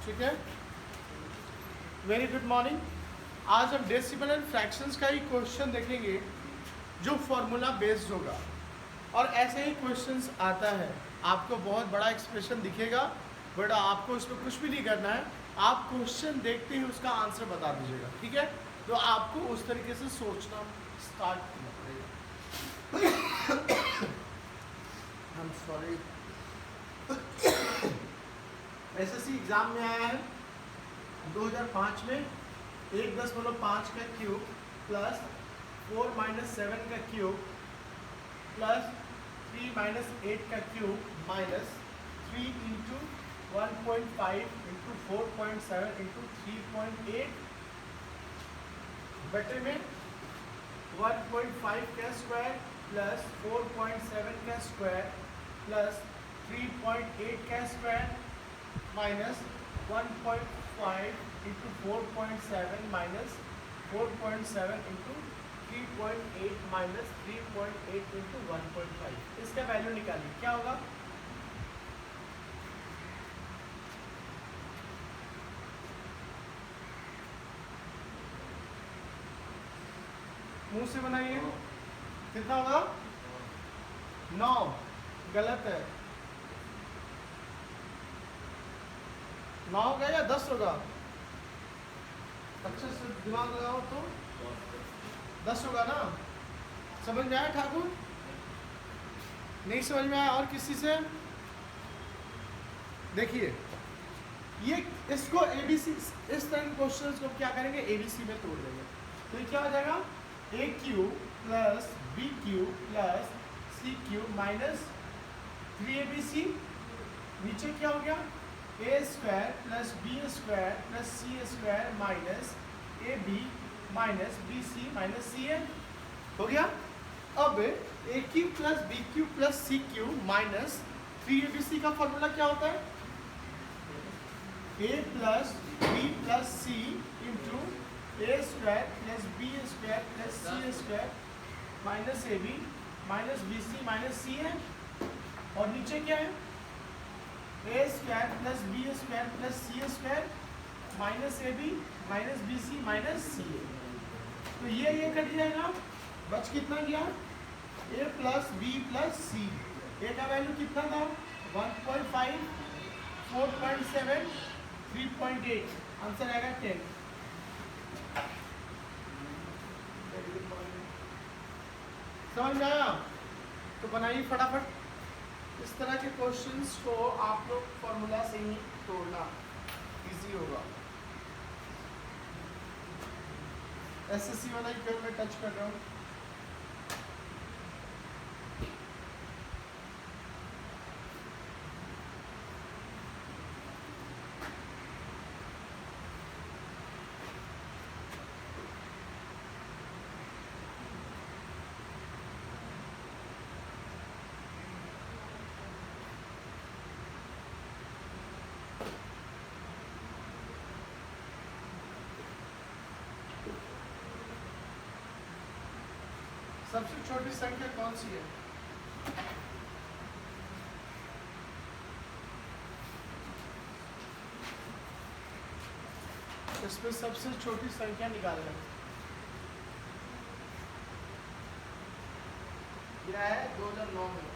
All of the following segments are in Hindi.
ठीक है, वेरी गुड मॉर्निंग। आज हम डेसिमल एंड फ्रैक्शंस का ही क्वेश्चन देखेंगे जो फॉर्मूला बेस्ड होगा। और ऐसे ही क्वेश्चंस आता है, आपको बहुत बड़ा एक्सप्रेशन दिखेगा बट आपको उसमें कुछ भी नहीं करना है, आप क्वेश्चन देखते ही उसका आंसर बता दीजिएगा। ठीक है, तो आपको उस तरीके से सोचना स्टार्ट करना पड़ेगा। I am sorry. SSC exam में आया है 2005 में 1.5 का क्यूब प्लस 4 - 7 का क्यूब प्लस 3 - 8 का cube minus 3 into 1.5 into 4.7 into 3.8 बटे में 1.5 का स्क्वायर प्लस 4.7 का स्क्वायर प्लस 3.8 का square minus 1.5 into 4.7 minus 4.7 into 3.8 minus 3.8 into 1.5। इसका वैल्यू निकालिए, क्या होगा? मुंह से बनाइए। कितना होगा? 9। गलत है। 9 होगा या 10 होगा? अच्छे से दिमाग लगाओ तो 10 होगा ना। समझ में आया ठाकुर? नहीं समझ में आया और किसी से? देखिए, ये इसको एबीसी, इस तरह के क्वेश्चंस को क्या करेंगे, एबीसी में तोड़ देंगे। तो ये क्या हो जाएगा? A cube plus b cube plus c cube minus 3abc। नीचे क्या हो गया? A square plus b square plus c square minus a b minus b c minus c a. हो गया। अब a cube plus b cube plus c cube minus 3abc का फॉर्मूला क्या होता है? A plus b plus c into a square plus b square plus c square minus a b minus b c minus c है। और नीचे क्या है? A square plus b square plus c square minus a b minus b c minus c a. तो ये कट जाएगा, बच कितना गया? A plus b plus c. A का वैल्यू कितना था? 1.5, 4.7, 3.8। आंसर आएगा 10। समझ में आया? तो बनाइए फटाफट। इस तरह के क्वेश्चंस को आप लोग फॉर्मूला से ही तोड़ना इजी होगा। एसएससी वाला ही क्यों मैं टच कर रहा हूँ। सबसे छोटी संख्या कौन सी है? इसमें सबसे छोटी संख्या निकालना है। यह है 2009 में।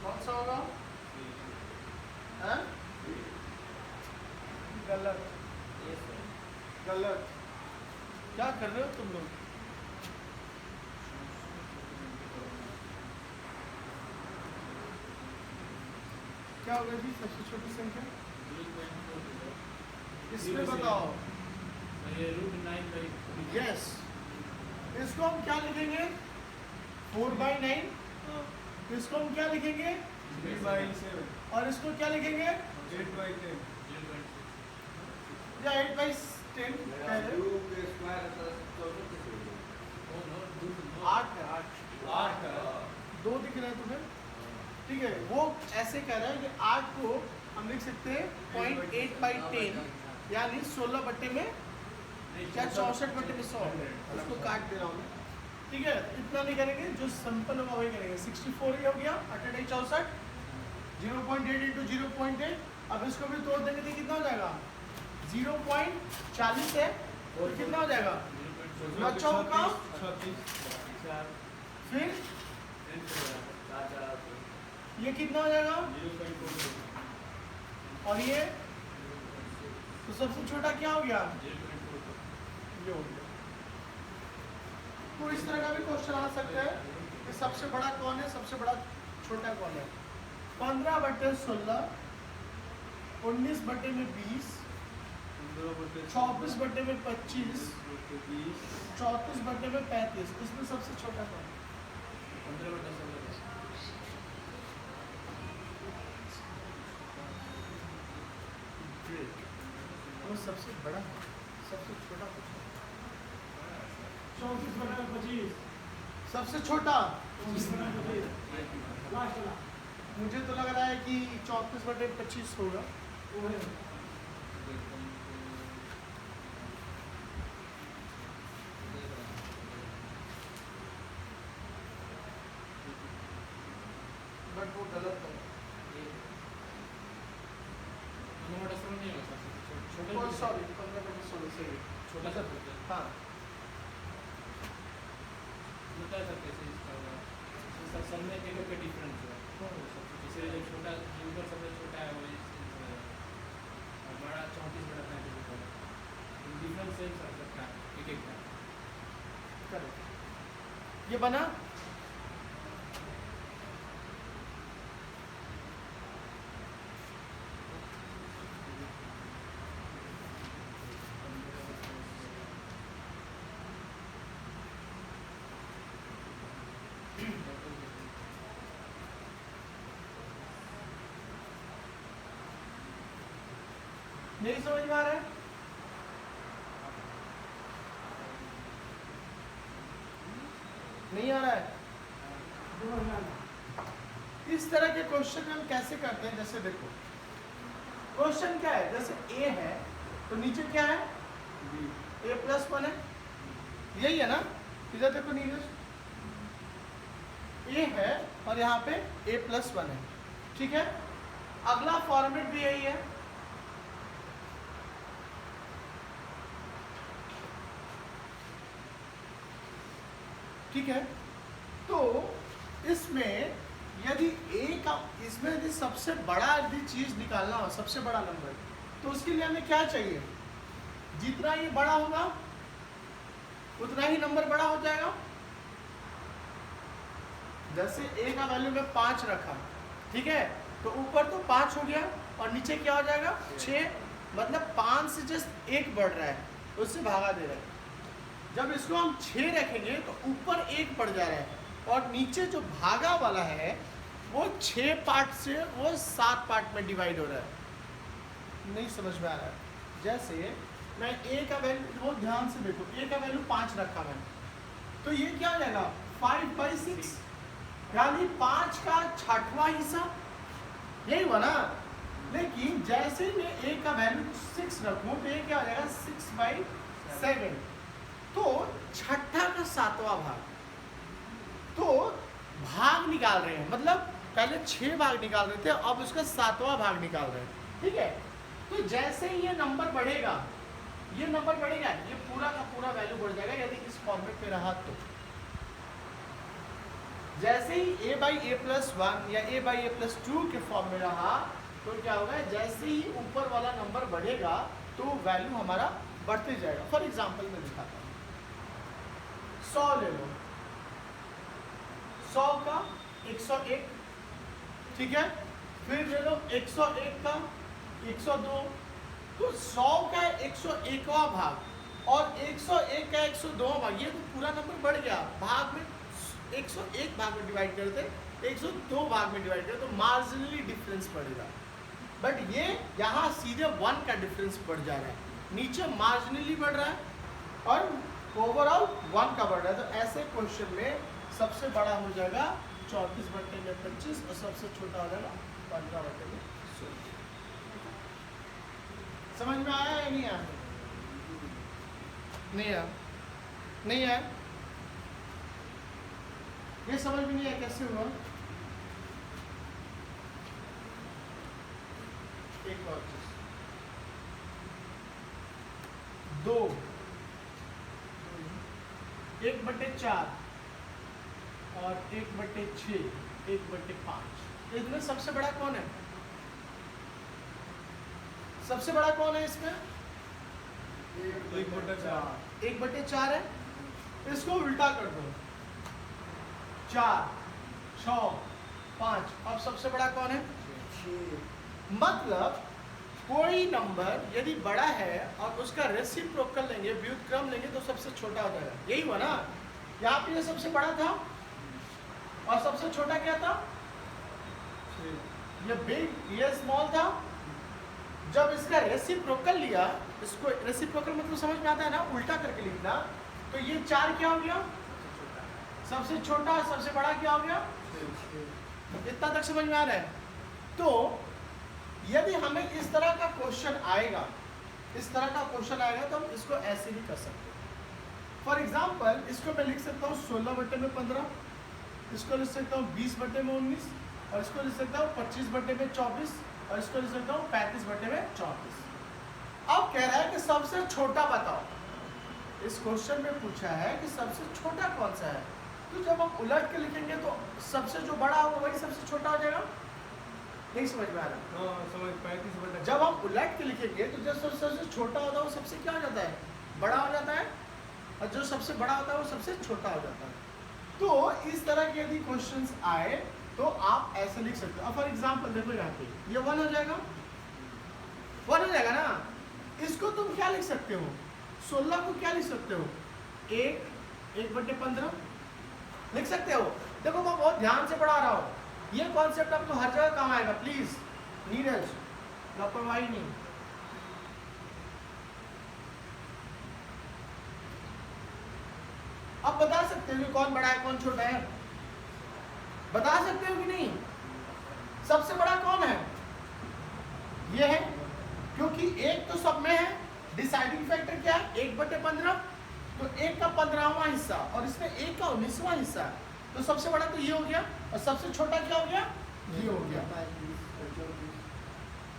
कौन सा होगा? गलत। गलत। क्या कर रहे हो तुम लोग? क्या होगा जी सबसे छोटी संख्या? इसमें बताओ। यस। इसको हम क्या लिखेंगे? 4/9। इसको हम क्या लिखेंगे? 3/7। और इसको क्या लिखेंगे? 8/10। या 8/10 8 है। 8। 2 दिख रहे हैं तुम्हें, ठीक है। वो ऐसे कह रहा है कि 8 को हम लिख सकते हैं 0.8/10 यानी 16 बट्टे में क्या 64 बट्टे में 100, उसको काट दे रहा हूँ मैं, ठीक है। इतना नहीं करेंगे, जो सिंपल होगा वही करेंगे। 64 ही हो गया, 8 64, 0.8 इंटू 0.8। अब इसको भी तोड़ देंगे तो कितना हो जाएगा, 0.40 है तो कितना हो जाएगा, चौका, फिर ये कितना हो जाएगा, और ये तो सबसे छोटा क्या हो गया, ये हो गया। तो इस तरह का भी क्वेश्चन आ सकता है कि सबसे बड़ा कौन है, सबसे बड़ा छोटा कौन है। 15/16, 19/20, 24/25, 34/35, इसमें सबसे छोटा कौन है, 15/16। वो सबसे बड़ा सबसे छोटा 34/25, सबसे छोटा 24/25 लास्ट वाला मुझे तो लग रहा है कि 34/25 होगा। वो है। बट वो गलत है। सॉरी 15/16 सही। छोटा सा हाँ सब में एक का डिफरेंस है, इसलिए जो छोटा जो ऊपर सबसे छोटा है वो और बड़ा 34/35 डिफरेंस सेम सबका एक का। करेक्ट। ये बना, नहीं समझ में आ रहा है, नहीं आ रहा है। इस तरह के क्वेश्चन हम कैसे करते हैं, जैसे देखो क्वेश्चन क्या है, जैसे ए है तो नीचे क्या है, a+1 है, यही है ना। इधर देखो नीरज, ए है और यहाँ पे a+1 है, ठीक है। अगला फॉर्मेट भी यही है, ठीक है। तो इसमें यदि ए का, इसमें यदि सबसे बड़ा यदि चीज निकालना हो, सबसे बड़ा नंबर, तो उसके लिए हमें क्या चाहिए, जितना ये बड़ा होगा उतना ही नंबर बड़ा हो जाएगा। जैसे ए का वैल्यू में 5 रखा, ठीक है, तो ऊपर तो 5 हो गया और नीचे क्या हो जाएगा 6, मतलब 5 से जस्ट 1 बढ़ रहा है, उससे भागा दे रहा है। जब इसको हम 6 रखेंगे तो ऊपर 1 बढ़ जा रहा है और नीचे जो भागा वाला है वो 6 पार्ट से वो 7 पार्ट में डिवाइड हो रहा है। नहीं समझ में आ रहा है। जैसे मैं ए का वैल्यू, वो ध्यान से देखो, ए का वैल्यू 5 रखा मैंने, तो ये क्या हो जाएगा 5/6, यानी 5 का 6वां हिस्सा, यही हुआ ना। लेकिन जैसे ही मैं ए का वैल्यू 6 रखूं तो ये क्या हो जाएगा 6/7, तो 6ठा का 7वां भाग। तो भाग निकाल रहे हैं, मतलब पहले 6 भाग निकाल रहे थे, अब उसका 7वां भाग निकाल रहे हैं, ठीक है। तो जैसे ही ये नंबर बढ़ेगा, ये नंबर बढ़ेगा, ये पूरा का पूरा वैल्यू बढ़ जाएगा यदि इस फॉर्मेट में रहा तो। जैसे ही a/a+1 या a/a+2 के फॉर्म में रहा तो क्या होगा, जैसे ही ऊपर वाला नंबर बढ़ेगा तो वैल्यू हमारा बढ़ते जाएगा। फॉर एग्जाम्पल मैं दिखाता हूँ, 100 ले लो, 100 का 101, ठीक है। फिर ले लो 101 का 102, तो 100 का 101वां भाग और 101 का 102वां भाग, ये तो पूरा नंबर बढ़ गया। भाग में 101 भाग में डिवाइड करते, 102 भाग में डिवाइड करते, तो मार्जिनली डिफरेंस बढ़ेगा। बट ये यहाँ सीधे 1 का डिफरेंस बढ़ जा रहा है, नीचे मार्जिनली बढ़ रहा है और ओवरऑल 1 का बढ़ रहा है। तो ऐसे क्वेश्चन में सबसे बड़ा हो जाएगा 34/25 और सबसे छोटा हो जाएगा 15/16। समझ में आया या नहीं आया? नहीं आया? नहीं आया? ये समझ में नहीं आया कैसे हुआ? एक और चीज, 2 1/4 और 1/6 1/5, इसमें सबसे बड़ा कौन है? सबसे बड़ा कौन है इसमें? 1/4 है। इसको उल्टा कर दो, 4 6 5, अब सबसे बड़ा कौन है? मतलब कोई नंबर यदि बड़ा है और उसका रेसिप्रोकल लेंगे, व्युत्क्रम लेंगे, तो सबसे छोटा हो जाएगा। यही हुआ ना? यहाँ पे ये सबसे बड़ा था और सबसे छोटा क्या था? ये बिग, ये स्मॉल था। जब इसका रेसिप्रोकल लिया, इसको रेसिप्रोकल मतलब समझ में आता है ना, उल्टा करके लिखना, तो ये 4 क्या हो गया? सबसे छोटा, सबसे बड़ा क्या हो गया? इतना तक समझ में आ रहा है? तो यदि हमें इस तरह का क्वेश्चन आएगा, इस तरह का क्वेश्चन आएगा, तो हम इसको ऐसे भी कर सकते हैं। फॉर एग्जाम्पल इसको मैं लिख सकता हूँ 16/15, इसको लिख सकता हूँ 20/19, और इसको लिख सकता हूँ 25/24, और इसको लिख सकता हूँ 35/34। अब कह रहा है कि सबसे छोटा बताओ। इस क्वेश्चन में पूछा है कि सबसे छोटा कौन सा है, तो जब हम उलट के लिखेंगे तो सबसे जो बड़ा होगा वही सबसे छोटा हो जाएगा। नहीं समझ में आ रहा? समझ 35/4। जब हम उलट के लिखेंगे तो जो सबसे छोटा होता है वो सबसे क्या हो जाता है? बड़ा हो जाता है, और जो सबसे बड़ा होता है वो सबसे छोटा हो जाता है। तो इस तरह के यदि क्वेश्चंस आए तो आप ऐसे लिख सकते हो। फॉर एग्जांपल देखो यहाँ पे ये 1 हो जाएगा, 1 हो जाएगा ना। इसको तुम क्या लिख सकते हो? 16 को क्या लिख सकते हो? 1/15 लिख सकते हो। देखो मैं बहुत ध्यान से पढ़ा रहा हूँ, ये कॉन्सेप्ट आपको हर जगह काम आएगा। प्लीज नीरज, लापरवाही नहीं। अब बता सकते हो कि कौन बड़ा है कौन छोटा है? बता सकते हो कि नहीं? सबसे बड़ा कौन है? ये है, क्योंकि एक तो सब में है। डिसाइडिंग फैक्टर क्या है? 1/15, तो 1 का 15वां हिस्सा और इसमें 1 का 19वां हिस्सा, तो सबसे बड़ा तो ये हो गया, और सबसे छोटा क्या हो गया? ये हो गया।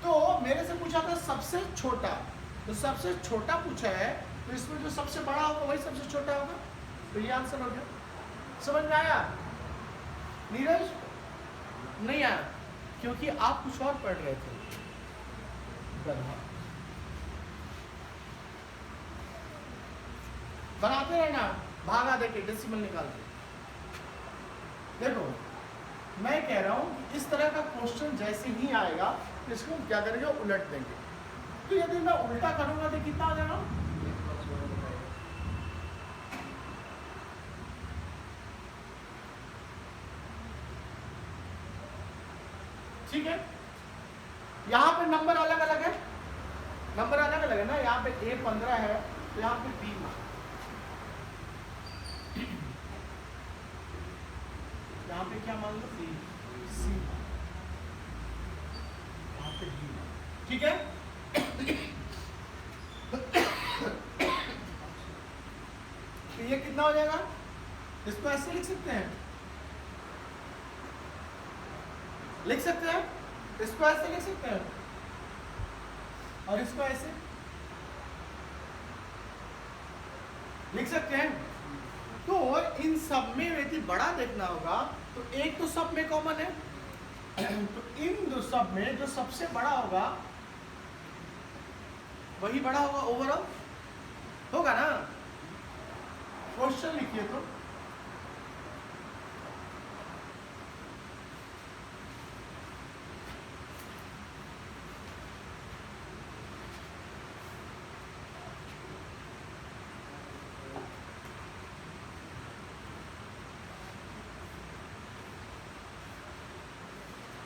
तो मेरे से पूछा था सबसे छोटा, तो सबसे छोटा पूछा है, तो इसमें जो सबसे बड़ा होगा वही सबसे छोटा होगा, तो ये आंसर हो गया। समझ में आया नीरज? नहीं आया? क्योंकि आप कुछ और पढ़ रहे थे। बनाते रहना, भागा देके डेसिमल निकाल के। देखो मैं कह रहा हूं कि इस तरह का क्वेश्चन जैसे ही आएगा तो इसको क्या करेंगे? उलट देंगे। तो यदि मैं उल्टा करूंगा तो कितना आ जाएगा? ठीक है, यहाँ पे नंबर अलग अलग है, नंबर अलग अलग है ना। यहाँ पे A15 है, तो यहाँ पे B, यहाँ पे क्या मान लो? C, यहाँ पे D, ठीक है। तो ये कितना हो जाएगा? इसको ऐसे लिख सकते हैं, लिख सकते हैं, इसको ऐसे लिख सकते हैं, और इसको ऐसे लिख सकते हैं। तो इन सब में यदि बड़ा देखना होगा तो एक तो सब में कॉमन है, तो इन दो सब में जो सबसे बड़ा होगा वही बड़ा होगा ओवरऑल, होगा ना। क्वेश्चन लिखिए तो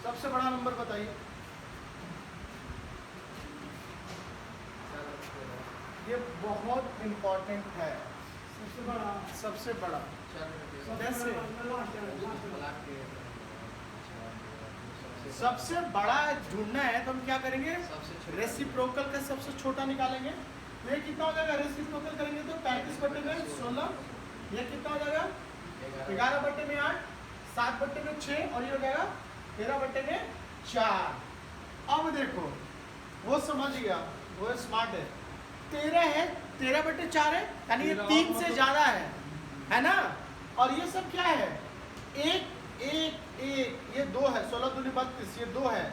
सबसे बड़ा नंबर बताइए। ये बहुत इंपॉर्टेंट है। सबसे बड़ा सबसे बड़ा कैसे? ब्लॉक के सबसे बड़ा ढूंढना है तो हम क्या करेंगे? सबसे रेसिप्रोकल का सबसे छोटा निकालेंगे। तो ये कितना हो जाएगा? रेसिप्रोकल करेंगे तो 35/16। ये कितना हो जाएगा? 11/8, 7/6 और ये हो जाएगा 13/4। अब देखो वो समझ गया, वो स्मार्ट है। 13 है, 13/4 है, यानी ये 3 से ज्यादा है ना? और ये सब क्या है? एक एक एक, ये 2 है, 16 दूनी 32, ये 2 है,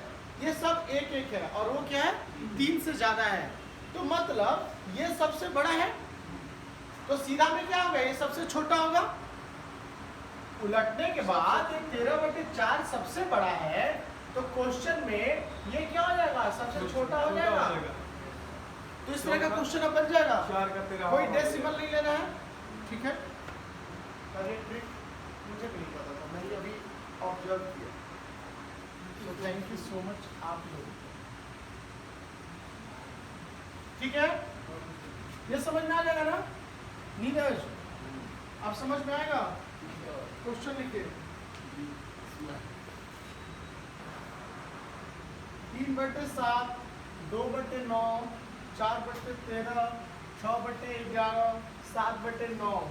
ये सब एक एक है, और वो क्या है? 3 से ज्यादा है। तो मतलब ये सबसे बड़ा है, तो सीधा में क्या होगा? ये सबसे छोटा होगा। उलटने के बाद ये 13/4 सबसे बड़ा है, तो क्वेश्चन में ये क्या हो जाएगा? सबसे छोटा हो जाएगा। तो इस तरह का क्वेश्चन अब बन जाएगा। 4 का 13 कोई डेसिमल नहीं लेना है, ठीक है? अरे ट्रिक मुझे भी नहीं पता था, मैंने अभी ऑब्जर्व किया। तो थैंक यू सो मच आप लोग, ठीक है? ये समझ में आ जाएगा ना नीरज? अब समझ में आएगा? क्वेश्चन लिखिए। 3/7, 2/9, 4/13, 6/11, 7/9।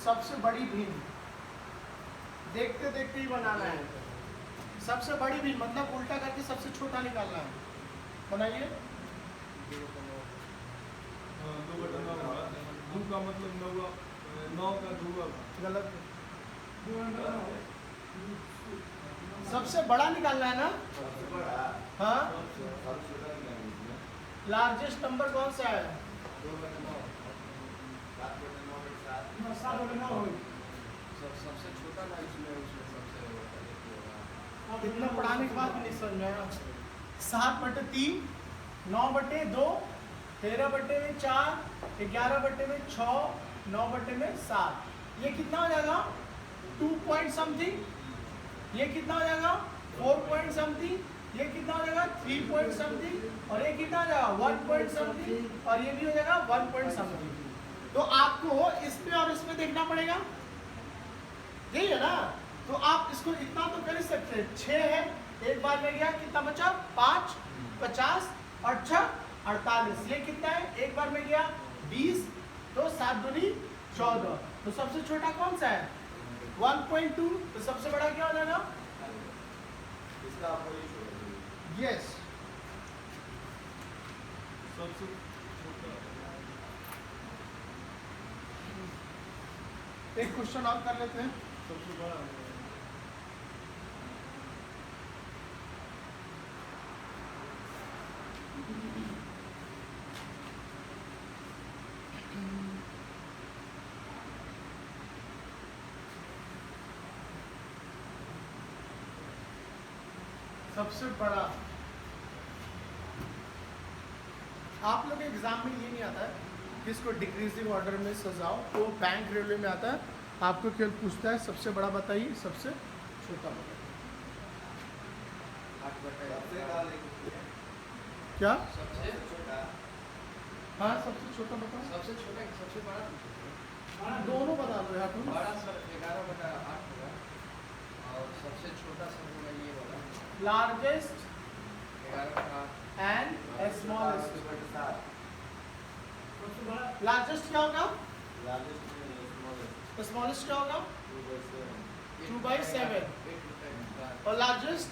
सबसे बड़ी भिन्न देखते देखते ही बनाना है। सबसे बड़ी भिन्न मतलब उल्टा करके सबसे छोटा निकालना है। बनाइए। 2/9 होगा। 2 का मतलब 9, 9 का 2 गलत है। सबसे बड़ा निकालना है ना? हाँ, लार्जेस्ट नंबर कौन सा है? 7/9 सबसे छोटा ना इसमें सबसे इतना पढ़ाने के बाद भी नहीं समझ में आया। 7/3, 9/2, 13/4, 11/6, 9/7। ये कितना हो जाएगा? 2 पॉइंट समथिंग। ये कितना हो जाएगा? 4 पॉइंट समथिंग। ये कितना हो जाएगा? 3 पॉइंट समथिंग। और ये कितना हो जाएगा? 1 पॉइंट समथिंग। और ये भी हो जाएगा 1 पॉइंट समथिंग। तो आपको इसमें और इसमें देखना पड़ेगा, यही है ना? तो आप इसको इतना तो कर ही सकते हैं। 6 है, एक बार में गया, कितना बचा? 5, 50 और 6 48। ये कितना है? एक बार में गया 20, तो 7 दूनी 14। तो सबसे छोटा कौन सा है? 1.2। तो सबसे बड़ा क्या हो जाएगा? यस, सबसे छोटा। एक क्वेश्चन और कर लेते हैं। सबसे बड़ा होगा। सबसे बड़ा, आप लोग के एग्जाम में ये नहीं आता है कि इसको डिक्रीजिंग ऑर्डर में सजाओ, तो बैंक रेलवे में आता है। आपको केवल पूछता है सबसे बड़ा बताइए, सबसे छोटा बताइए। क्या? सबसे हाँ, सबसे छोटा बताओ। सबसे छोटा कि सबसे बड़ा? दोनों बता दो यार तुम। बड़ा सर 11/8 होगा, और सबसे छोटा सर होगा ये वाला लार्जेस्ट 11/8। And smallest. सबसे बड़ा लार्जेस्ट क्या होगा? स्मॉलेस्ट क्या होगा? 2/7। और लार्जेस्ट?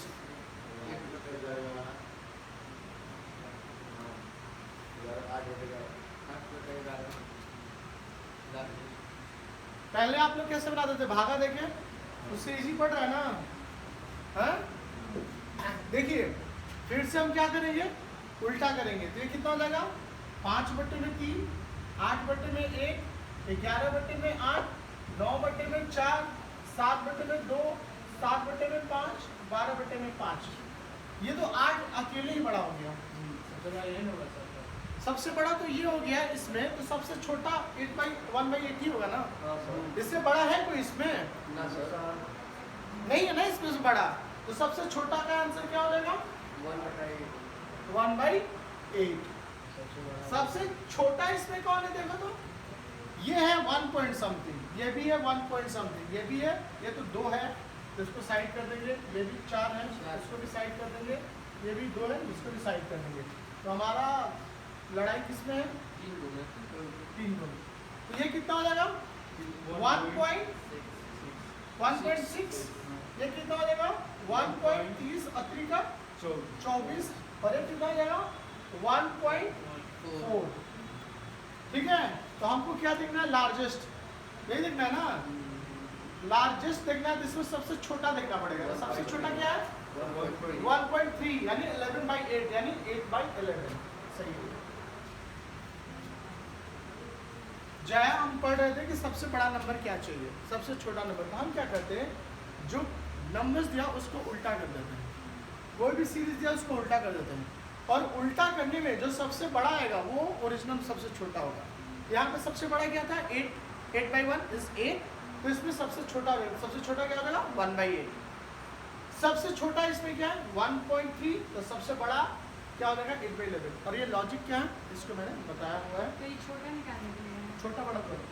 पहले आप लोग कैसे बनाते थे? भागा देके, उससे इजी पड़ रहा है ना? हाँ, देखिए फिर से हम क्या करेंगे? उल्टा करेंगे। तो ये कितना हो जाएगा? 5/3, 8/1, 11/8, 9/4, 7/2, 7/5, 12/5। ये तो 8 अकेले ही बड़ा हो गया। सबसे बड़ा ये होगा सर। सबसे बड़ा तो ये हो गया इसमें, तो सबसे छोटा 1/8 ही होगा ना? हाँ सर। इससे बड़ा है कोई इसमें? ना सर। नहीं है ना इसमें से बड़ा। तो सबसे छोटा का आंसर क्या हो जाएगा? 1/8। 1/8। सबसे बड़ा सबसे छोटा इसमें कौन है देखो तो? ये है 1 पॉइंट समथिंग, ये भी है 1 पॉइंट समथिंग, ये भी है, ये तो 2 है तो इसको साइड कर देंगे, ये भी 4 है इसको भी साइड कर देंगे, ये भी 2 है इसको भी साइड कर देंगे। तो हमारा लड़ाई किसमें है? 3 गुना। तो ये कितना हो जाएगा? 1.6। ये कितना हो जाएगा? 1.30 अत्री का 24 और ये कितना हो जाएगा? 1.4। ठीक है, तो हमको क्या देखना है? लार्जेस्ट, यही देखना है ना, लार्जेस्ट देखना है, जिसमें सबसे छोटा देखना पड़ेगा। सबसे छोटा क्या है? 1.3 यानी 11/8 यानी 8/11। सही है। जया हम पढ़ रहे थे कि सबसे बड़ा नंबर क्या चाहिए, सबसे छोटा नंबर। तो हम क्या करते हैं, जो नंबर्स दिया उसको उल्टा कर देते हैं, कोई भी सीरीज दिया उसको उल्टा कर देते हैं, और उल्टा करने में जो सबसे बड़ा आएगा वो ओरिजिनल सबसे छोटा होगा। यहाँ पे सबसे बड़ा क्या था? 8/1 इज 8, तो इसमें सबसे छोटा क्या होगा? 1/8। सबसे छोटा इसमें क्या है? 1.3, तो सबसे बड़ा क्या हो जाएगा? 8/11। और ये लॉजिक क्या है इसको मैंने बताया हुआ है, तो ये छोटा निकालने के लिए छोटा बड़ा करो,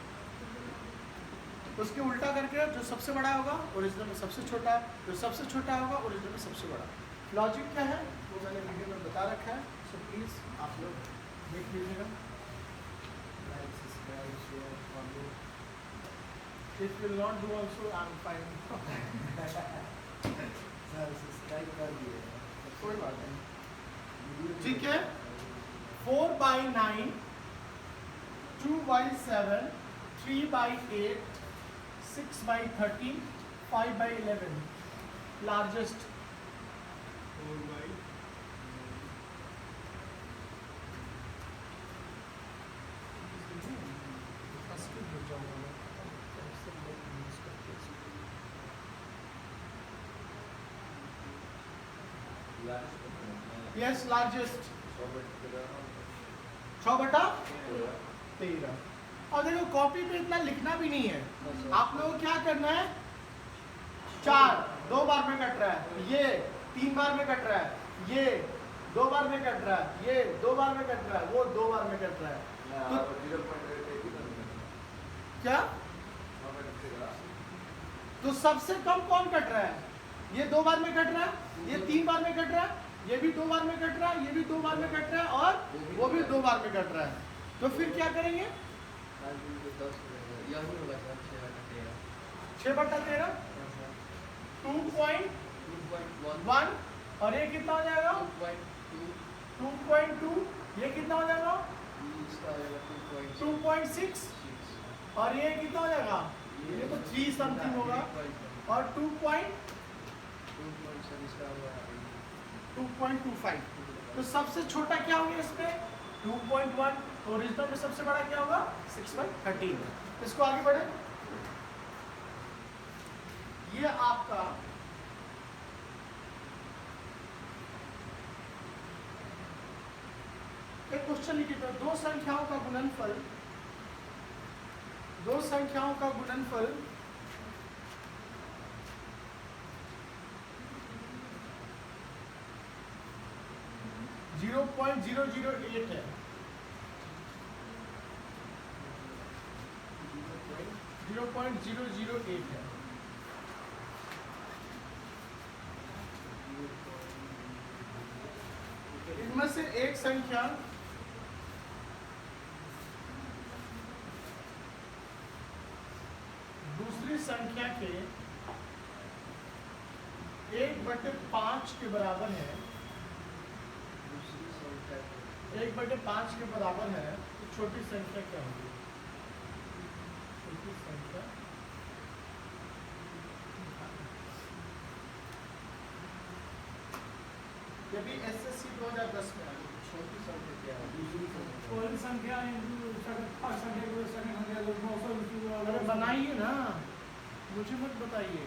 उसके उल्टा करके जो सबसे बड़ा होगा ओरिजिनल में सबसे छोटा, जो सबसे छोटा होगा ओरिजिनल में सबसे बड़ा। लॉजिक क्या है वो मैंने वीडियो में बता रखा है, सो प्लीज़ आप लोग देख लीजिएगा। Like, subscribe, share, follow. If will not do also I am fine. Sir subscribe कर दिए, कोई बात नहीं, ठीक है। 4/9, 2/7, 3/8, 6/13, 5/11 लार्जेस्ट। 4/9 yes largest 6/13। और देखो कॉपी पे इतना लिखना भी नहीं है, आप लोगों को क्या करना है, 4 2 बार में कट रहा है, ये 3 बार में कट रहा है, ये 2 बार में कट रहा है, ये 2 बार में कट रहा है, वो 2 बार में कट रहा है। तो क्या? तो सबसे कम कौन कट रहा है? ये 2 बार में कट रहा है, ये 3 बार में कट रहा है, ये भी 2 बार में कट रहा है, ये भी 2 बार में कट रहा है, और वो भी 2 बार में कट रहा है। तो फिर क्या करेंगे? 6/13 2.1, और ये कितना हो जाएगा? 2.2। ये कितना हो जाएगा? 2.6, और ये कितना हो जाएगा? ये तो 3 समथिंग होगा, और 2.25। तो सबसे छोटा क्या होगा इसमें? 2.1। ओरिजिनल में सबसे बड़ा क्या होगा? 6/13। इसको आगे बढ़े, ये आपका एक क्वेश्चन लिखिए तो, दो संख्याओं का गुणनफल, दो संख्याओं का गुणनफल 0.008 है, 0.008 है। इनमें से एक संख्या दूसरी संख्या के 1/5 के बराबर है, 1/5 के बराबर है, तो छोटी संख्या क्या होगी? छोटी संख्या ये भी SSC 2010 में आई, छोटी संख्या क्या है? दूसरी संख्या अरे बनाइए ना, मुझे मत बताइए।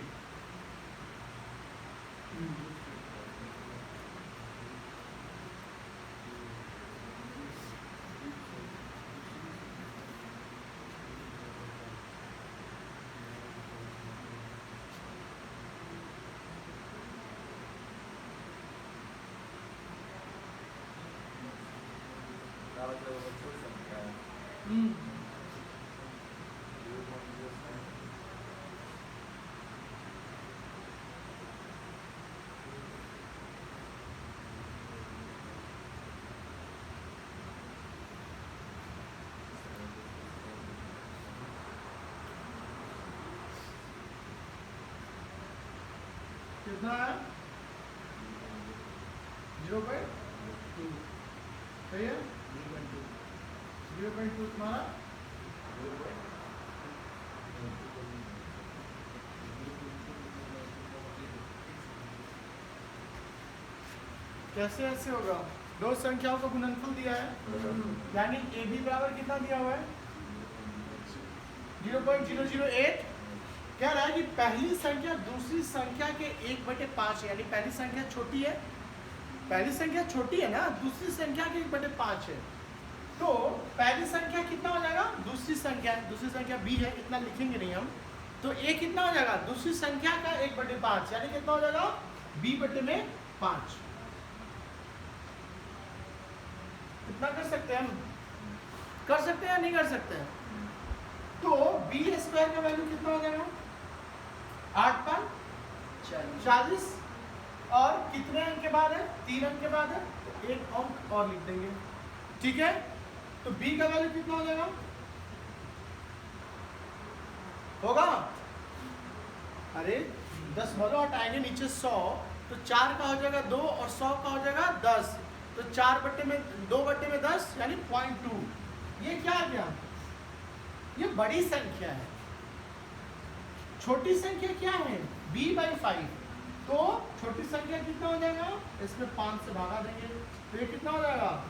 कितना है 0.2 सही है 0.2 तुम्हारा कैसे ऐसे होगा? दो संख्याओं का गुणनफल दिया है यानी ए बी बराबर कितना दिया हुआ है 0.008। कह रहा है कि पहली संख्या दूसरी संख्या के 1/5 है, यानी पहली संख्या छोटी है, पहली संख्या छोटी है ना, दूसरी संख्या के 1/5 है। तो पहली संख्या कितना हो जाएगा, दूसरी संख्या b है, इतना लिखेंगे नहीं हम, तो a कितना हो जाएगा दूसरी संख्या का 1/5 यानी कितना हो जाएगा b/5। इतना कर सकते हैं हम, कर सकते हैं या नहीं कर सकते हैं? तो b² का वैल्यू कितना हो जाएगा 8/40 और कितने अंक के बाद है 3 अंक के बाद है, तो एक अंक और लिख देंगे, ठीक है। तो b का वैल्यू कितना हो जाएगा होगा, अरे 10 भलो हटाएंगे नीचे 100, तो 4 का हो जाएगा 2 और 100 का हो जाएगा 10, तो 2/10 यानी 0.2। ये क्या आ गया, ये बड़ी संख्या है। छोटी संख्या क्या है b/5, तो छोटी संख्या कितना हो जाएगा, इसमें 5 से भागा देंगे, तो ये कितना हो जाएगा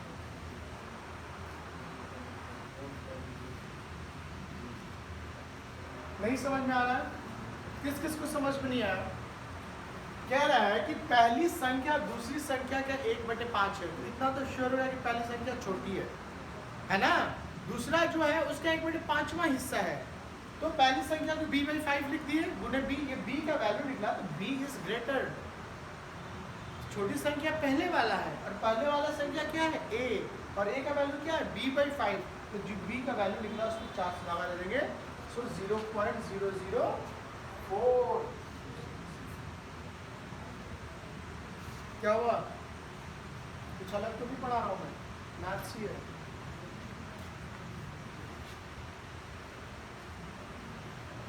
नहीं समझ में आ रहा है? किस किस को समझ में नहीं आया? कह रहा है कि पहली संख्या दूसरी संख्या का 1/5 है, तो इतना तो श्योर होगा कि पहली संख्या छोटी है ना। दूसरा जो है उसका 1/5वां हिस्सा है, तो पहली संख्या को b/5 लिख दिए गुने b, ये b का वैल्यू निकला, तो b इज ग्रेटर। छोटी संख्या पहले वाला है और पहले वाला संख्या क्या है a, और a का वैल्यू क्या है b/5, तो जो b का वैल्यू निकला उसको 4 से भागा दे देंगे, सो 0.004। क्या हुआ, कुछ अलग तो नहीं पढ़ा रहा हूँ मैं, मैथ्स ही है।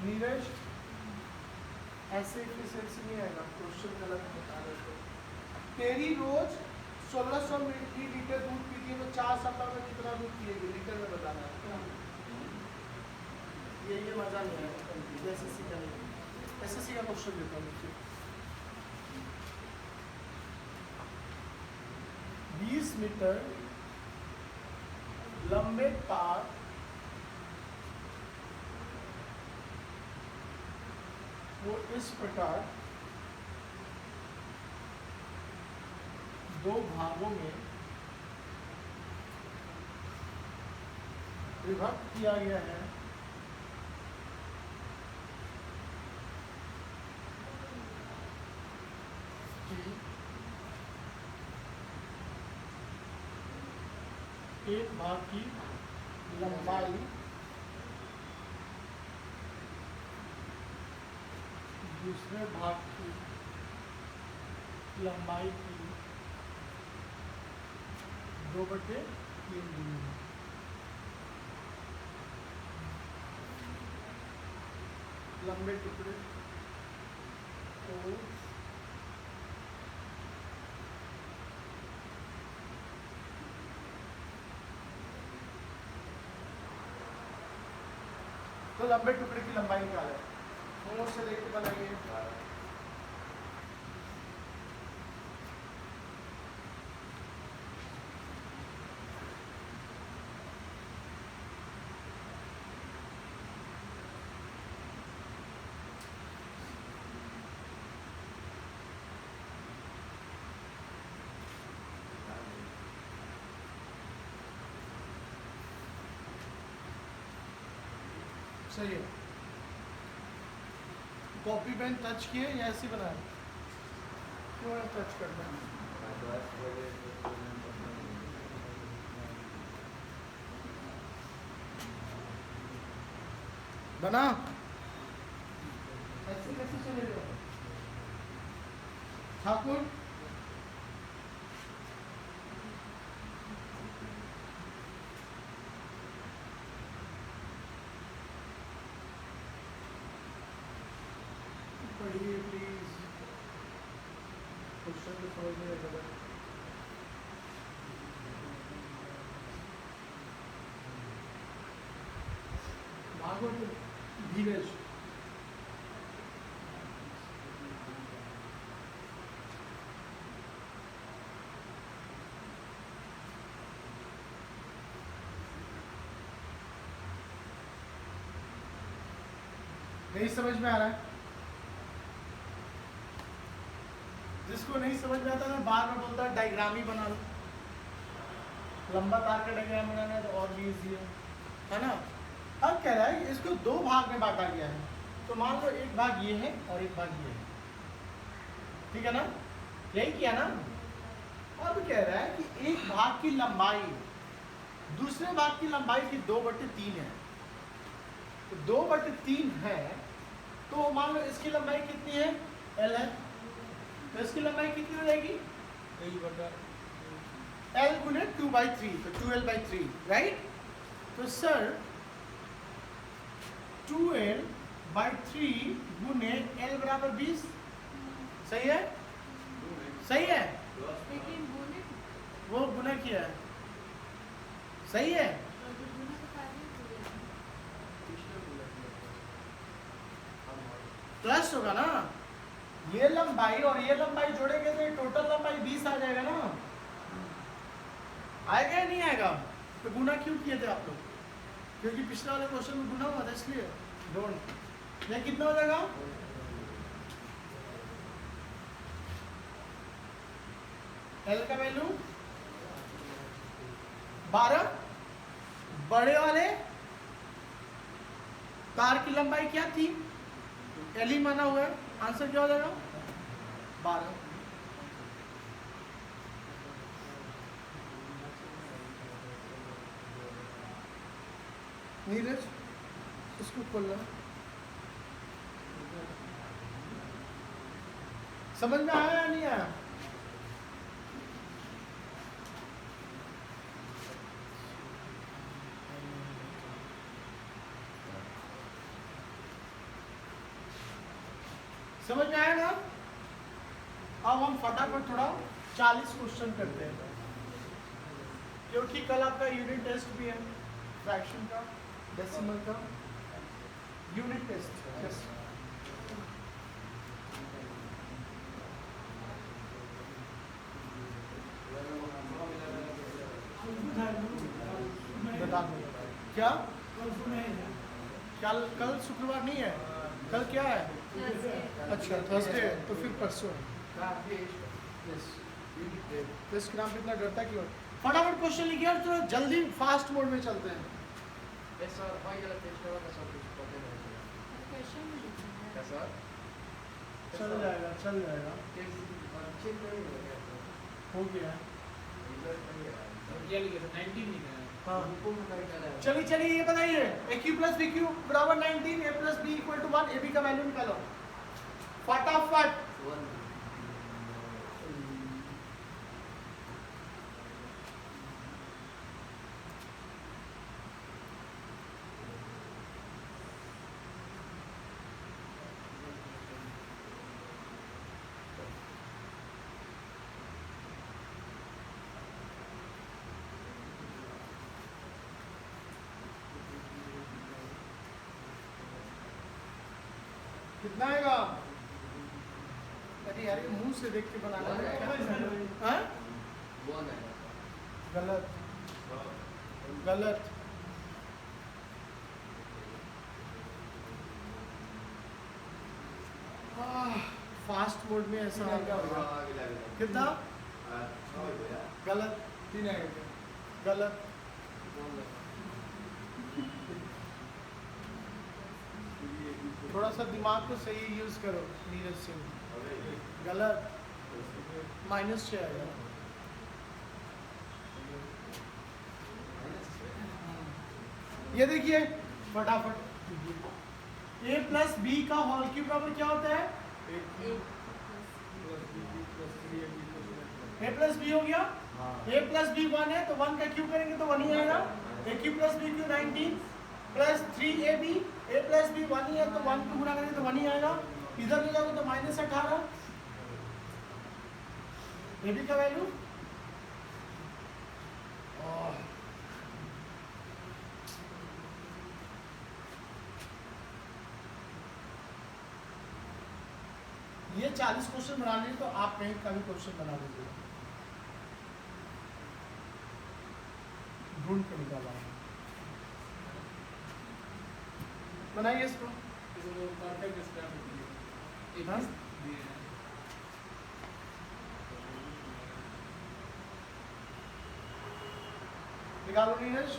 नीरज ऐसे एफिशिएंसी नहीं आएगा, क्वेश्चन गलत बता रहे हो। तेरी रोज 1600 मिलीलीटर दूध पीती है, तो 4 सप्ताह में कितना दूध पिएगी, लीटर में बताना है। ये मजा नहीं आएगा, एसएससी का क्वेश्चन देता हूँ मुझे। 20 मीटर लंबे तार वो इस प्रकार 2 भागों में विभक्त किया गया है। एक भाग की लंबाई दूसरे भाग की लंबाई की 2/3 गुनी है। लंबे टुकड़े को तो लंबे टुकड़े की लंबाई निकाले, फोर से देख के बनाइए। सही है, कॉपी पेन टच किए या ऐसे बनाए, क्यों टच करना है? बना ऐसे कैसे चलेगा ठाकुर? पढ़िए प्लीज। समझ में नहीं आता। भागवत धीरज नहीं समझ में आ रहा है? जिसको नहीं समझ में आता है बार बार बोलता है डायग्राम ही बना लो। लंबा तार का डायग्राम बनाना है तो और भी इजी है ना। अब कह रहा है इसको दो भाग में बांटा गया है, तो मान लो एक भाग ये है और एक भाग ये है, ठीक है ना, यही किया ना। अब कह रहा है कि एक भाग की लंबाई दूसरे भाग की लंबाई की 2/3 है, तो 2/3 है, तो मान लो इसकी लंबाई कितनी है, L है, तो इसकी लंबाई कितनी हो जाएगी, L गुने 2/3, तो 2L/3, राइट। तो सर 2L/3 गुने L बराबर 20, सही है, सही है, लेकिन बोले वो गुना किया है, सही है। गुना तो कार्य हो प्लस होगा ना, ये लंबाई और ये लंबाई जोड़ेंगे तो ये टोटल लंबाई 20 आ जाएगा ना, आएगा या नहीं आएगा। तो गुना क्यों किए थे आप लोग, क्योंकि पिछले वाले क्वेश्चन में गुना हुआ था इसलिए डोंट। ये कितना हो जाएगा, L का वैल्यू 12, बड़े वाले तार की लंबाई क्या थी, L ही माना हुआ है, आंसर क्या हो जाएगा 12। नीरज इसको खोलना, समझ में आया या नहीं आया। समझ में आया ना। अब हम फटाफट थोड़ा 40 क्वेश्चन करते हैं, क्योंकि कल आपका यूनिट टेस्ट भी है, फ्रैक्शन का, डेसिमल का यूनिट टेस्ट। यस बता दो क्या, कल शुक्रवार नहीं है, कल क्या है, अच्छा थर्सडे, तो फिर परसों है। टेस्ट के नाम पे इतना डरता क्यों। फटाफट क्वेश्चन लिखिए और थोड़ा जल्दी फास्ट मोड में चलते हैं। क्वेश्चन में लिखना है। चल जाएगा चल जाएगा, हो गया। क्या लिखा था, 19 लिखा है। हाँ चलिए चलिए ये बताइए, AQ + BQ बराबर 19, A + B = 1, AB का वैल्यू निकालो फटाफट। कितना आएगा, अरे यार ये मुंह से देख के बनाना है क्या, हाँ? गलत गलत, फास्ट मोड में ऐसा होगा। कितना गलत, 3 आएगा, गलत, थोड़ा सा दिमाग को सही यूज करो नीरज सिंह, गलत, -6 आएगा। ये देखिए फटाफट, A + B का होल क्यूब बराबर क्या होता है, A + B हो गया, A + B 1 है तो 1 का क्यूब करेंगे तो 1 ही आएगा, AQ + BQ 19 + 3AB, A + B 1 ही है तो 1 को गुना करेंगे तो 1 ही आएगा, इधर ले जाओगे तो -18, ए बी का वैल्यू ये 40 क्वेश्चन बनाने हैं, तो आप कहीं का भी क्वेश्चन बना लीजिए, ढूंढ के निकाला है। बनाइए इसको। इसको परफेक्ट स्क्वायर रूट हाँ? दिए हैं। निकालो नीरज।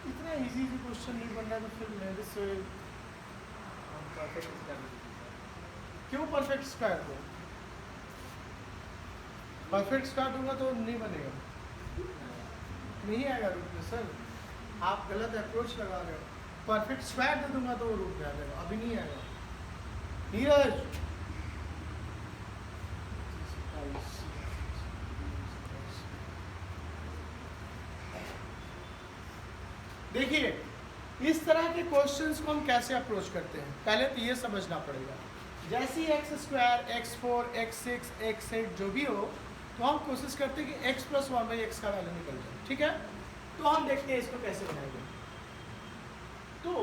इतना इजी क्वेश्चन नहीं बन रहा, तो फिर मेरे से हम परफेक्ट स्क्वायर रूट दीजिए क्यों परफेक्ट स्क्वायर दो? परफेक्ट स्क्वायर दूंगा तो नहीं बनेगा, सर। नहीं आएगा रूट में सर। आप गलत अप्रोच लगा रहे हो। परफेक्ट स्क्वायर दे दूंगा तो वो रूट में आ जाएगा, अभी नहीं आएगा। नीरज देखिए, इस तरह के क्वेश्चंस को हम कैसे अप्रोच करते हैं, पहले तो ये समझना पड़ेगा। जैसे ही x square, x four, x six, x eight जो भी हो, तो हम कोशिश करते हैं कि x plus one by x का वैल्यू निकल जाए, ठीक है। तो हम देखते हैं इसको कैसे बनाएंगे। तो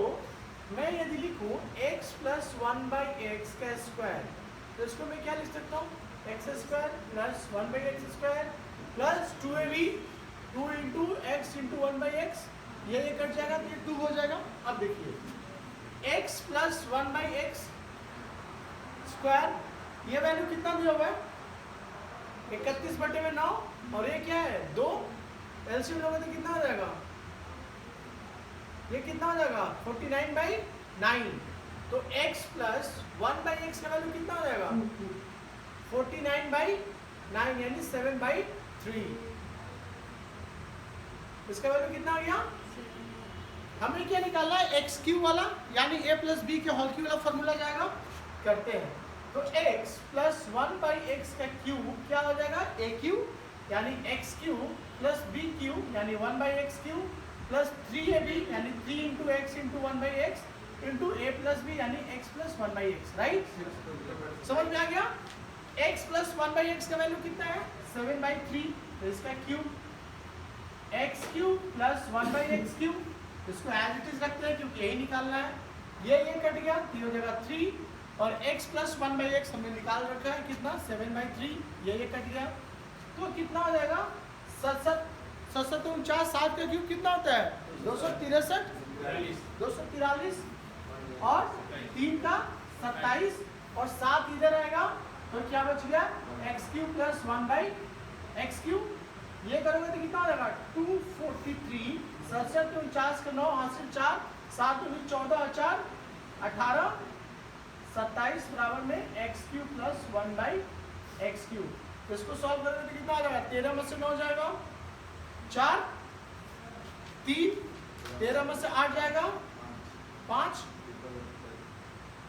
मैं यदि लिखूँ x plus one by x का स्क्वायर, तो इसको मैं क्या लिख सकता हूँ, x square plus one by x square plus 2ab 2 into x into one by x, ये कट जाएगा तो ये 2 हो जाएगा। अब देखिए x plus one by x square, ये वैल्यू कितना दिया हुआ है, 31/9, और ये क्या है 2, एलसीएम लोगे तो कितना हो जाएगा, ये कितना हो जाएगा 49/9। तो x plus one by x का वैल्यू कितना हो जाएगा 49/9 यानी 7/3। इसका वैल्यू कितना हो गया, हमें क्या निकालना है, एक्स क्यू वाला, यानी a प्लस बी के होल क्यू वाला फॉर्मूला जाएगा, करते हैं। तो x plus one by x का क्यूब क्या हो जाएगा, ए क्यू यानी x cube plus b cube यानी one by x cube plus 3ab यानी 3 into x into one by x into a plus b यानी x plus one by x, right. समझ में आ गया। x plus one by x का वैल्यू कितना है 7/3, तो इसका cube x cube plus one by x cube, इसको एज इट इज रखते हैं क्योंकि यही निकालना है। ये कट गया, तो हो जाएगा 3, और x plus one by x हमने निकाल रखा है कितना 7/3, ये कट गया, तो कितना हो जाएगा 7 49, 7 का क्यूब कितना होता है 263, 243 और 3 का 27 और 7 इधर आएगा, तो क्या बच गया x cube plus one by x cube. ये करोगे तो कितना हो जाएगा 243, 67 49 का 9 हासिल 4, 7 19 14 और 4 18, 27 बराबर में x cube plus one by x cube. तो इसको सॉल्व करोगे तो कितना आ जाएगा 13 में से 9 जाएगा 4, 3, 13 में से 8 जाएगा 5,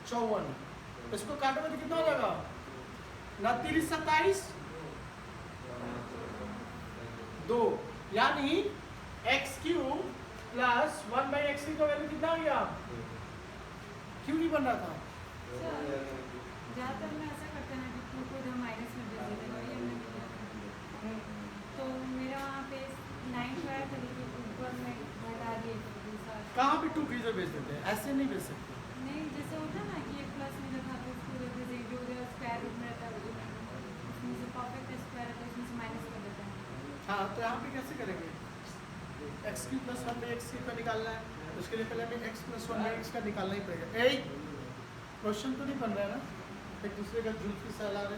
54। इसको काटोगे तो कितना हो जाएगा 29 27 2, यानी x cube plus one by x का वैल्यू कितना हो गया, क्यों नहीं बन रहा था। ज़्यादातर में ऐसा करते हैं कि 2 को जब माइनस में भेज देते हैं, ये मैंने किया था। तो मेरा वहाँ पे 9 जो है तरीके ऊपर में घटा दिए थे दूसरा। कहाँ पे 2 किधर भेज देते हैं, ऐसे नहीं भेज सकते। नहीं, जैसे होता है ना कि एक प्लस में जब था तो उसको रिप्रेजेंट जो उधर स्क्वायर रूट में रहता है उसमें से परफेक्ट स्क्वायर रहता है उसमें से माइनस कर देते हैं। हाँ, तो यहाँ पे कैसे करेंगे, x cube plus one by x का निकालना है, तो उसके लिए पहले हमें x plus one by x का निकालना ही पड़ेगा। ए क्वेश्चन तो नहीं बन रहा है ना, एक दूसरे का जुल्फी सहला रहे।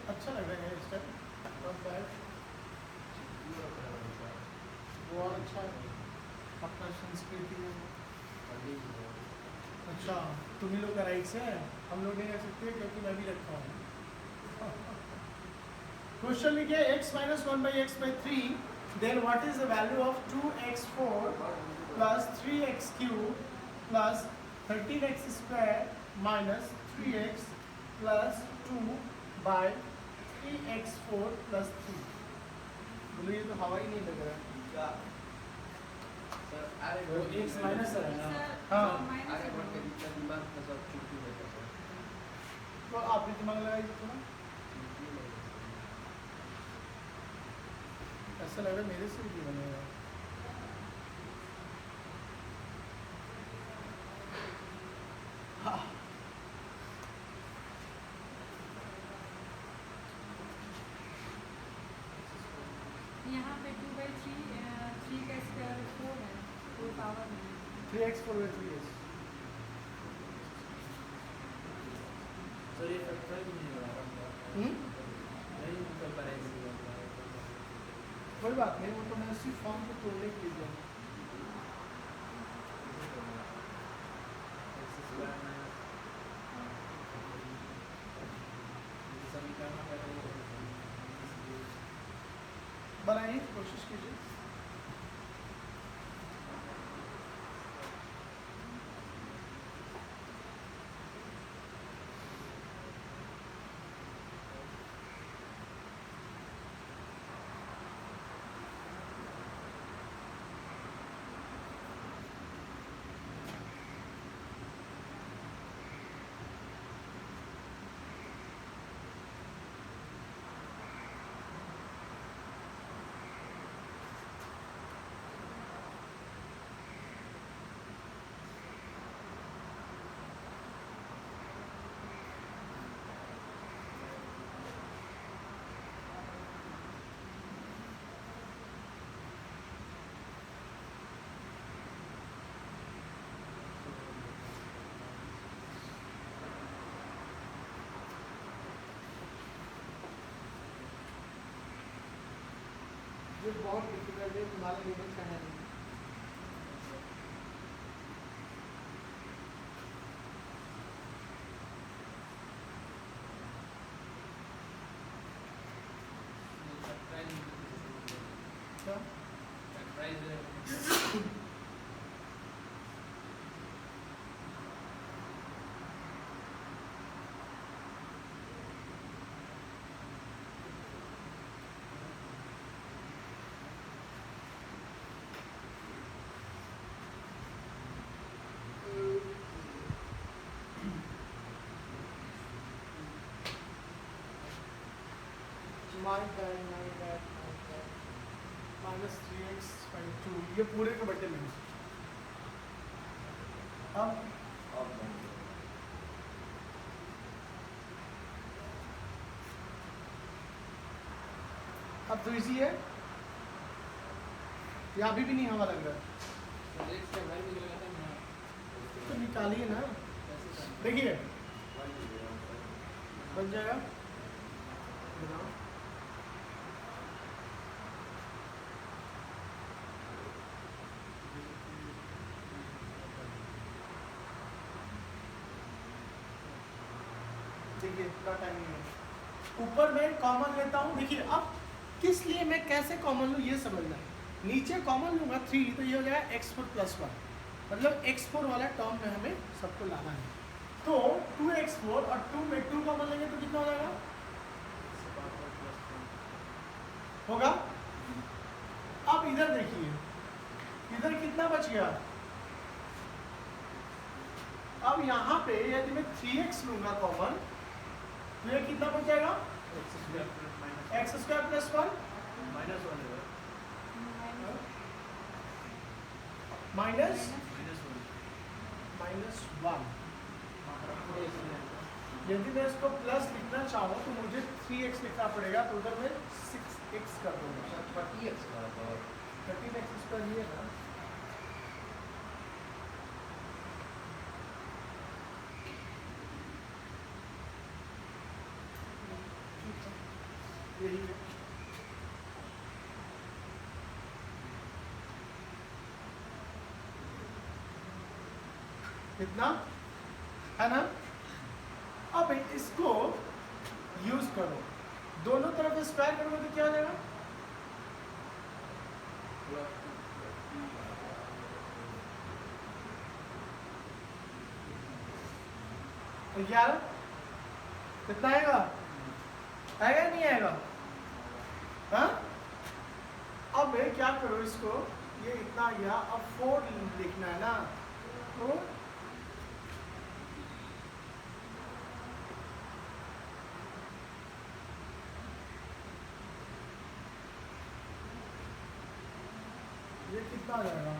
अच्छा लग रहा है इस टाइम। अच्छा है अपना संस्कृति में। अच्छा तुम ही लोग का राइट्स है, हम लोग नहीं रख सकते क्योंकि मैं भी रखा हूँ। क्वेश्चन लिखिए x minus 1/x/3 then what is the value of 2x4 plus 3x cube plus 13x square minus 3x plus 2 by 3x4 plus 3। बोलो ये तो हवा ही नहीं लग रहा है। वो x माइनस है ना। हाँ तो आप भी दिमाग लगाइए थोड़ा। ऐसा लग रहा है मेरे से भी बनेगा। हाँ यहाँ पे 2/3 3 का स्क्वायर 4 है, कोई पावर नहीं। 3x4 by 3x। सर ये फैक्टर नहीं हो रहा नहीं कर पा रहे कोई बात नहीं, वो तो मैं उसी फॉर्म को तोड़ने के लिए बनाइए, कोशिश कीजिए। ये बहुत डिफिकल्ट है, तुम्हारे लेवल का है नहीं। माइनस 3x/2 ये पूरे के बटे में। अब तो इजी है, या अभी भी नहीं हवा लग रहा है तो निकालिए ना। देखिए बन जाएगा, बनाओ। देखिए इतना टाइम नहीं है। ऊपर मैं कॉमन लेता हूँ। देखिए अब किस लिए मैं कैसे कॉमन लूँ ये समझना है। नीचे कॉमन लूँगा 3 तो ये हो जाएगा x4 + 1, मतलब x4 वाला टर्म में हमें सबको लाना है। तो 2x4 और 2 में 2 कॉमन लेंगे तो कितना हो जाएगा होगा। अब इधर देखिए, इधर कितना बच गया। अब यहाँ पे यदि मैं 3x लूंगा कॉमन तो ये कितना बच जाएगा x² + 1 माइनस -1। यदि मैं इसको प्लस लिखना चाहूँ तो मुझे 3x लिखना पड़ेगा, तो उधर मैं 6x कर दूंगा। 13x² ये ना, यही है। इतना है ना। अब इसको यूज करो, दोनों तरफ स्क्वायर करोगे तो क्या हो जाएगा? तो 11 कितना आएगा? आएगा नहीं आएगा? हाँ, अब क्या करो इसको, ये इतना आ गया, अब 4 लिखना है ना, तो ये कितना आ जाएगा?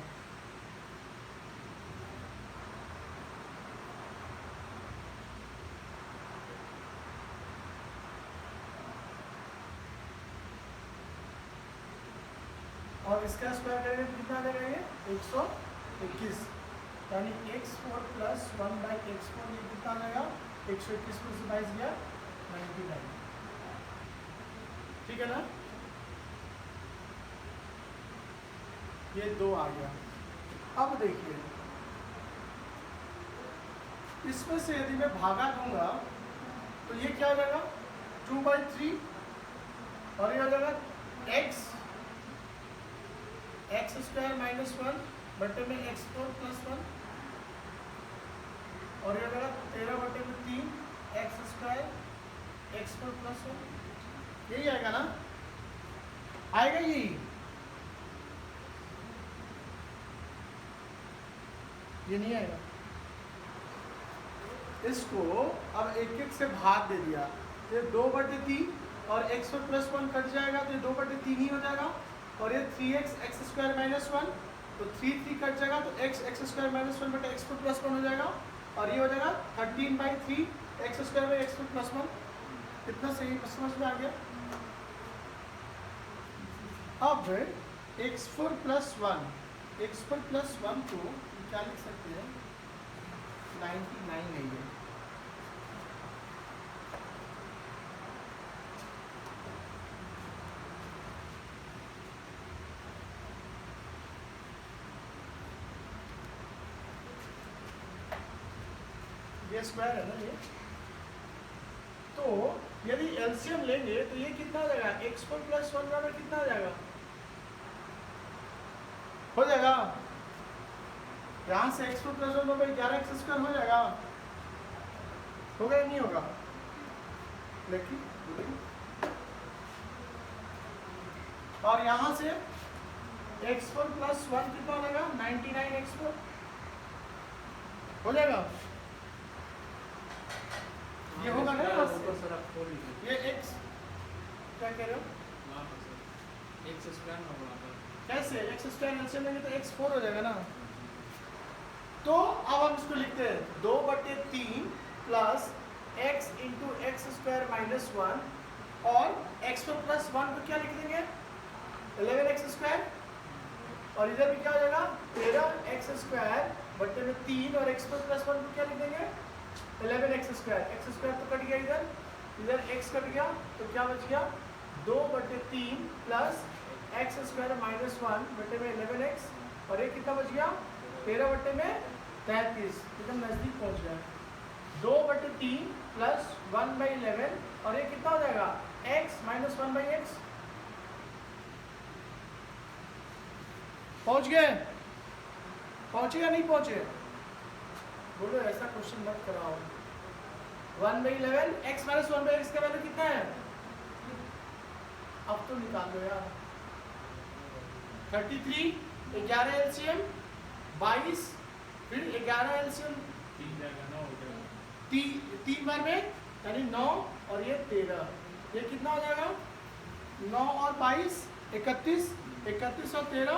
और इसका स्क्वायर करेंगे तो कितना आ जाएगा? ये 121, यानी x4 प्लस 1/x4 ये कितना आ जाएगा? 121 में से 22 गया 99, ठीक है ना। ये 2 आ गया। अब देखिए इसमें से यदि मैं भागा दूंगा तो ये क्या हो जाएगा? 2/3 और ये हो जाएगा x² माइनस 1 बटे में x4 प्लस 1 और ये हो जाएगा 13 बटे में 3 x² x4 प्लस 1, यही आएगा ना? आएगा यही? ये नहीं आएगा। इसको अब एक एक से भाग दे दिया, ये 2/3 और x4 प्लस 1 कट जाएगा तो ये 2/3 ही हो जाएगा, और ये 3x x² माइनस 1 तो 3 कट जाएगा तो x² माइनस 1 बटे x4 प्लस 1 हो जाएगा, और ये हो जाएगा 13/3 x² बाई x4 प्लस 1। इतना सही समझ में आ गया। अब x4 प्लस 1 को क्या लिख सकते हैं? 99 नहीं है, ये स्क्वायर है ना ये। तो यदि एलसीएम लेंगे तो ये कितना आ जाएगा? x4 प्लस 1 बराबर कितना आ जाएगा? हो जाएगा यहाँ से x4 प्लस 1 बराबर 11x² हो जाएगा, होगा या नहीं होगा? लेकिन और यहाँ से x4 प्लस 1 कितना हो जाएगा? 99x4 हो जाएगा। ये होगा ना? सर आप 4 लिखिए। ये x क्या कह रहे हो? वहाँ पर सर x² ना वहाँ पर कैसे? x² एलसीएम लेंगे तो x4 हो जाएगा ना। तो अब हम इसको लिखते हैं 2/3 plus x into x² minus 1 और x4 प्लस 1 को क्या लिख देंगे? 11x², और इधर भी क्या हो जाएगा? 13x² बटे में 3 और x4 प्लस 1 को क्या लिख देंगे? 11x²। x² तो कट गया, इधर x कट गया तो क्या बच गया? 2/3 प्लस x² माइनस 1 बटे में 11x, और ये कितना बच गया? 13 बटे में 33, एकदम नजदीक पहुंच गया। 2/3 प्लस 1/11 और ये कितना हो जाएगा? x minus 1/x। पहुंच गए? पहुंचे या नहीं पहुंचे? बोलो, ऐसा क्वेश्चन मत कराओ। 1/11 x माइनस 1/x का वैल्यू कितना है? अब तो निकाल दो यार। 33, 11 एलसीएम 22, फिर 11 एलसीएम 3 जाएगा 9 हो जाएगा। 3 बार में यानी 9 और ये 13, ये कितना हो जाएगा? 9 और 22 31, 31 और 13